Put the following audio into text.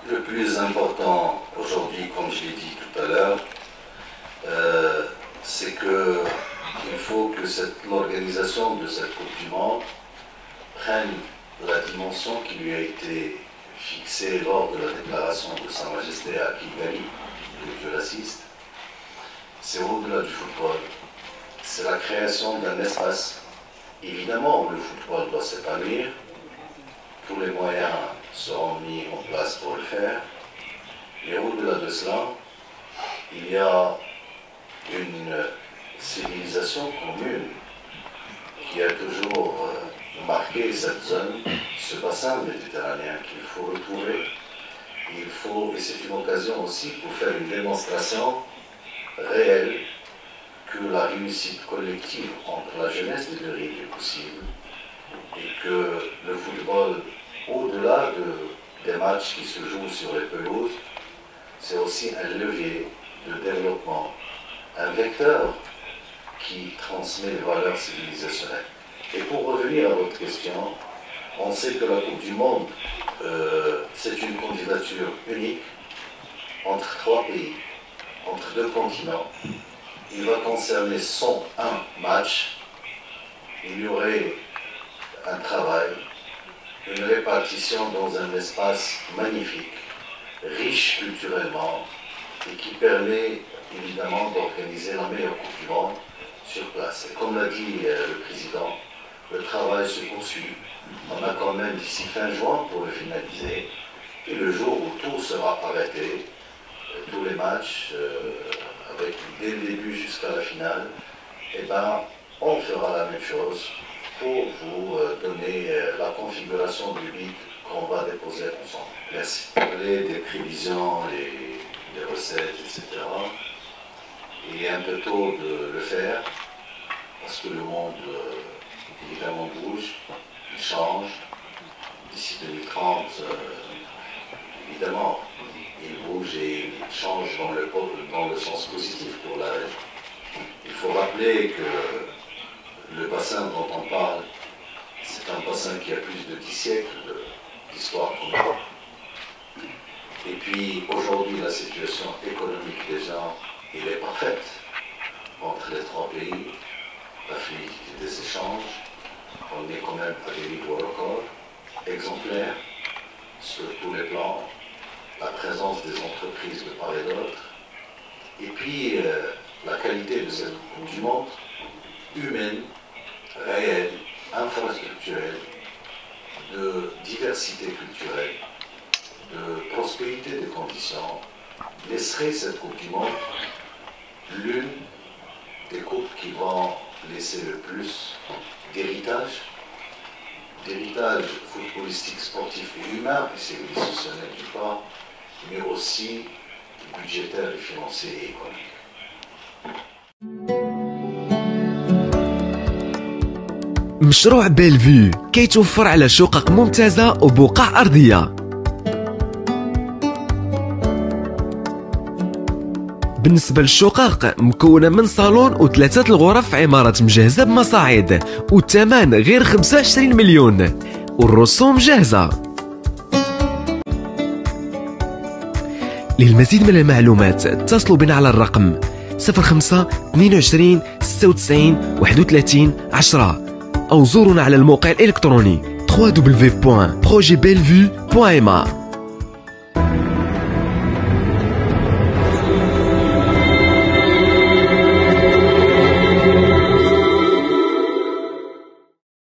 Le plus important aujourd'hui, comme je l'ai dit tout à l'heure, c'est qu'il faut que l'organisation de cette Coupe du Monde prenne la dimension qui lui a été fixée lors de la déclaration de Sa Majesté à Kigali, que je l'assiste. C'est au-delà du football, c'est la création d'un espace. Évidemment, le football doit s'épanouir, tous les moyens seront mis en place pour le faire, et au-delà de cela, il y a une civilisation commune qui a toujours marqué cette zone, ce bassin méditerranéen qu'il faut retrouver. Et c'est une occasion aussi pour faire une démonstration réelle que la réussite collective entre la jeunesse des deux rives est possible et que le football, au-delà des matchs qui se jouent sur les pelouses, c'est aussi un levier de développement, un vecteur qui transmet les valeurs civilisationnelles. Et pour revenir à votre question, on sait que la Coupe du Monde, c'est une candidature unique entre 3 pays, entre 2 continents. Il va concerner 101 matchs. Il y aurait un travail, une répartition dans un espace magnifique, riche culturellement, et qui permet évidemment d'organiser la meilleure Coupe du Monde sur place. Et comme l'a dit le président, le travail se poursuit. On a quand même d'ici fin juin pour le finaliser. Et le jour où tout sera arrêté, tous les matchs, dès le début jusqu'à la finale, eh ben, on fera la même chose pour vous donner la configuration du bid qu'on va déposer ensemble. Merci. Des prévisions, les recettes, etc. Il est un peu tôt de le faire parce que le monde évidemment bouge, il change. D'ici 2030, évidemment, il bouge et il change dans le sens positif pour la région. Il faut rappeler que le bassin dont on parle, c'est un bassin qui a plus de 10 siècles d'histoire commune. Et puis aujourd'hui, la situation économique des gens, elle est parfaite entre les 3 pays, la fluidité des échanges, on est quand même à des niveaux records, exemplaires sur tous les plans, la présence des entreprises de part et d'autre, et puis la qualité de cette Coupe du Monde, humaine, réelle, infrastructurelle, de diversité culturelle, de prospérité des conditions, laisserait cette Coupe du Monde l'une des coupes qui vont laisser le plus d'héritage footballistique, sportif et humain, et civilisationnel du part, mais aussi budgétaire et financier et économique. مشروع بيلفيو كيتوفر على شقق ممتازة وبقع أرضية. بالنسبة للشقق مكونة من صالون و3 الغرف، عمارة مجهزة بمصاعد، والثمن غير 25 مليون، والرسوم جاهزة. للمزيد من المعلومات اتصلوا بنا على الرقم 05 22 96 31 10 أو زورونا على الموقع الإلكتروني www.projetbellevue.ma.